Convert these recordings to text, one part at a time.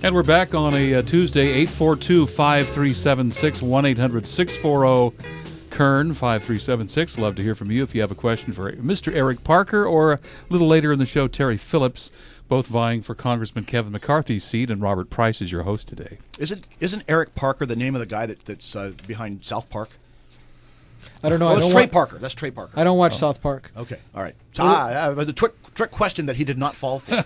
And we're back on a Tuesday, 842-5376, 1-800-640-KERN, 5376. Love to hear from you if you have a question for Mr. Eric Parker, or a little later in the show, Terry Phillips, both vying for Congressman Kevin McCarthy's seat, and Robert Price is your host today. Isn't Eric Parker the name of the guy that's behind South Park? I don't know. Oh, it's Trey Parker. That's Trey Parker. I don't watch South Park. Okay, all right. The trick question that he did not fall for.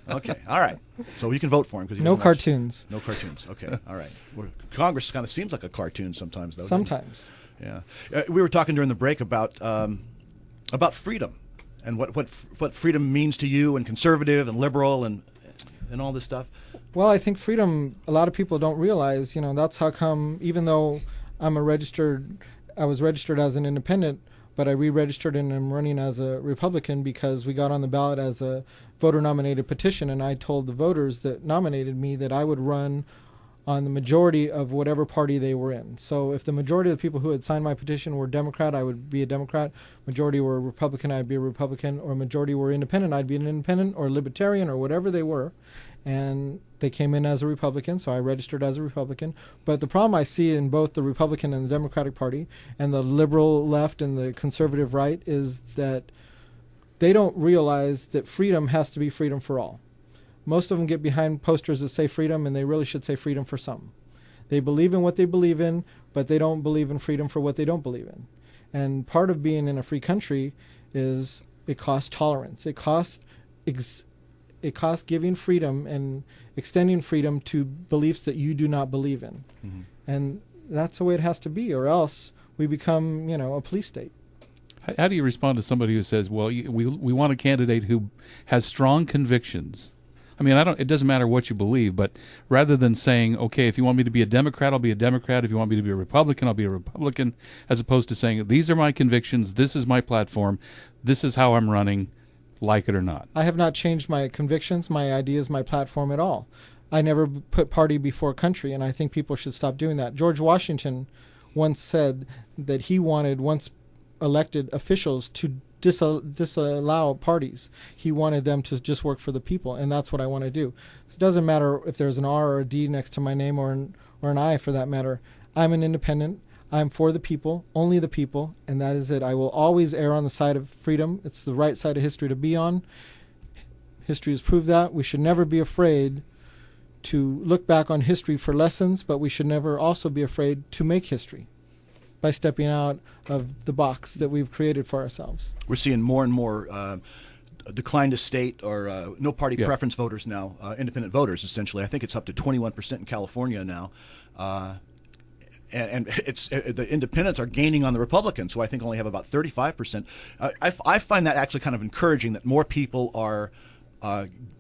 Okay, all right. So you can vote for him because no cartoons. No cartoons. Okay, all right. Well, Congress kind of seems like a cartoon sometimes, though. Sometimes. Yeah. We were talking during the break about freedom and what freedom means to you, and conservative and liberal and all this stuff. Well, I think freedom, a lot of people don't realize. That's how come. Even though I was registered as an independent, but I re-registered and I'm running as a Republican because we got on the ballot as a voter-nominated petition, and I told the voters that nominated me that I would run on the majority of whatever party they were in. So if the majority of the people who had signed my petition were Democrat, I would be a Democrat. Majority were Republican, I'd be a Republican. Or majority were independent, I'd be an independent, or libertarian, or whatever they were. And they came in as a Republican, so I registered as a Republican. But the problem I see in both the Republican and the Democratic Party, and the liberal left and the conservative right, is that they don't realize that freedom has to be freedom for all. Most of them get behind posters that say freedom, and they really should say freedom for some. They believe in what they believe in, but they don't believe in freedom for what they don't believe in. And part of being in a free country is it costs tolerance. It costs giving freedom and extending freedom to beliefs that you do not believe in. Mm-hmm. And that's the way it has to be, or else we become, a police state. How do you respond to somebody who says, well, we want a candidate who has strong convictions? I mean, it doesn't matter what you believe, but rather than saying, okay, if you want me to be a Democrat, I'll be a Democrat. If you want me to be a Republican, I'll be a Republican, as opposed to saying, these are my convictions, this is my platform, this is how I'm running, like it or not. I have not changed my convictions, my ideas, my platform at all. I never put party before country, and I think people should stop doing that. George Washington once said that he wanted, once elected officials, to disallow parties. He wanted them to just work for the people, and that's what I want to do. It doesn't matter if there's an R or a D next to my name, or an I for that matter. I'm an independent. I'm for the people, only the people, and that is it. I will always err on the side of freedom. It's the right side of history to be on. History has proved that. We should never be afraid to look back on history for lessons, but we should never also be afraid to make history by stepping out of the box that we've created for ourselves. We're seeing more and more decline to state or no party preference voters now, independent voters, essentially. I think it's up to 21% in California now. And the independents are gaining on the Republicans, who I think only have about 35%. I find that actually kind of encouraging, that more people are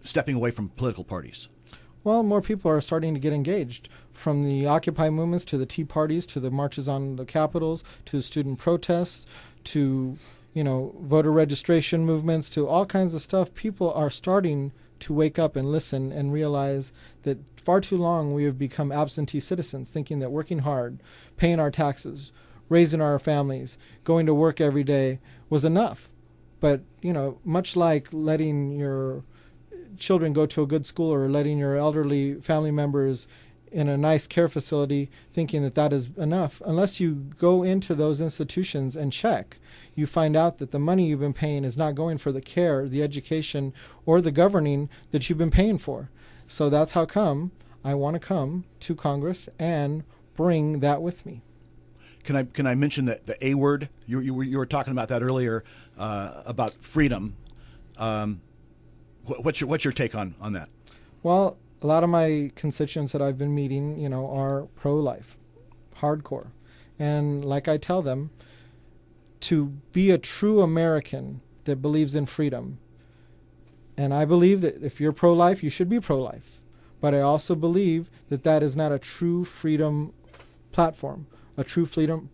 stepping away from political parties. Well, more people are starting to get engaged, from the Occupy movements to the Tea Parties to the marches on the Capitals to the student protests to, voter registration movements to all kinds of stuff. People are starting to wake up and listen and realize that far too long we have become absentee citizens, thinking that working hard, paying our taxes, raising our families, going to work every day was enough. But, much like letting your children go to a good school or letting your elderly family members in a nice care facility, thinking that that is enough, unless you go into those institutions and check, you find out that the money you've been paying is not going for the care, the education, or the governing that you've been paying for. So that's how come I want to come to Congress and bring that with me. Can I mention that the A word? You were talking about that earlier, about freedom. What's your take on that? Well, a lot of my constituents that I've been meeting, are pro-life, hardcore. And like I tell them, to be a true American that believes in freedom, and I believe that if you're pro-life, you should be pro-life. But I also believe that that is not a true freedom platform. A true freedom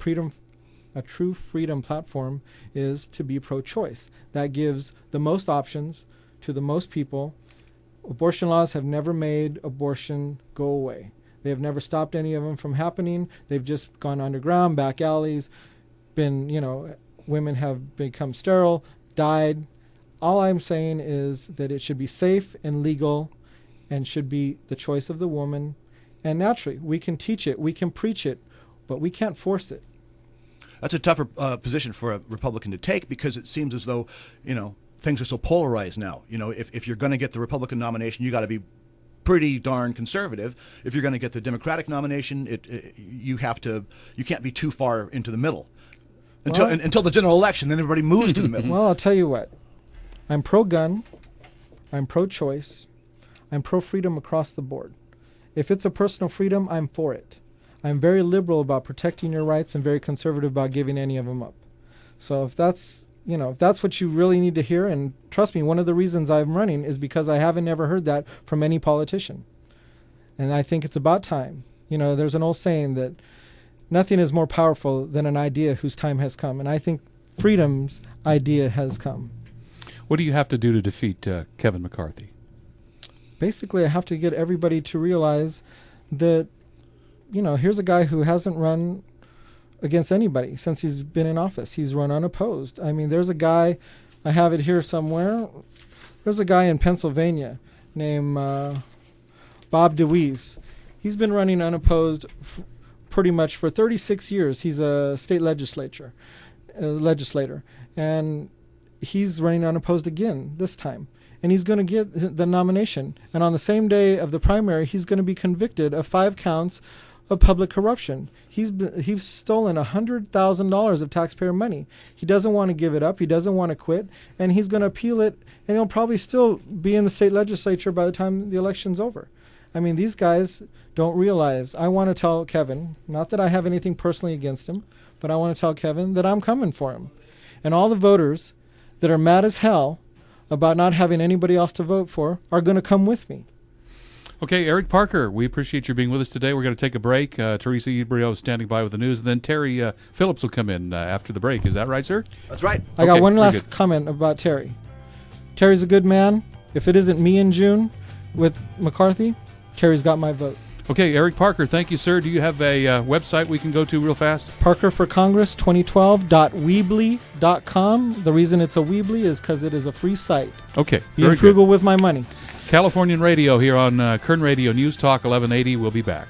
platform is to be pro-choice. That gives the most options to the most people. Abortion laws have never made abortion go away. They have never stopped any of them from happening. They've just gone underground, back alleys, women have become sterile, died. All I'm saying is that it should be safe and legal, and should be the choice of the woman. And naturally, we can teach it, we can preach it, but we can't force it. That's a tougher position for a Republican to take, because it seems as though, things are so polarized now. If you're going to get the Republican nomination, you got to be pretty darn conservative. If you're going to get the Democratic nomination, you can't be too far into the middle until the general election. Then everybody moves to the middle. Well, I'll tell you what. I'm pro-gun. I'm pro-choice. I'm pro-freedom across the board. If it's a personal freedom, I'm for it. I'm very liberal about protecting your rights and very conservative about giving any of them up. So if that's what you really need to hear, and trust me, one of the reasons I'm running is because I haven't ever heard that from any politician. And I think it's about time. There's an old saying that nothing is more powerful than an idea whose time has come. And I think freedom's idea has come. What do you have to do to defeat Kevin McCarthy? Basically, I have to get everybody to realize that, here's a guy who hasn't run against anybody since he's been in office. He's run unopposed. I mean, there's a guy, I have it here somewhere. There's a guy in Pennsylvania named Bob DeWeese. He's been running unopposed pretty much for 36 years. He's a state legislator. And he's running unopposed again this time. And he's going to get the nomination. And on the same day of the primary, he's going to be convicted of 5 counts of public corruption. He's stolen $100,000 of taxpayer money. He doesn't want to give it up. He doesn't want to quit. And he's going to appeal it. And he'll probably still be in the state legislature by the time the election's over. I mean, these guys don't realize. I want to tell Kevin, not that I have anything personally against him, but I want to tell Kevin that I'm coming for him. And all the voters that are mad as hell about not having anybody else to vote for are going to come with me. Okay, Eric Parker, we appreciate you being with us today. We're going to take a break. Teresa Ebrio is standing by with the news, and then Terry Phillips will come in after the break. Is that right, sir? That's right. I got one last comment about Terry. Terry's a good man. If it isn't me in June with McCarthy, Terry's got my vote. Okay, Eric Parker, thank you, sir. Do you have a website we can go to real fast? ParkerForCongress2012.weebly.com. The reason it's a Weebly is because it is a free site. Okay, being frugal with my money. Californian Radio here on Kern Radio News Talk 1180. We'll be back.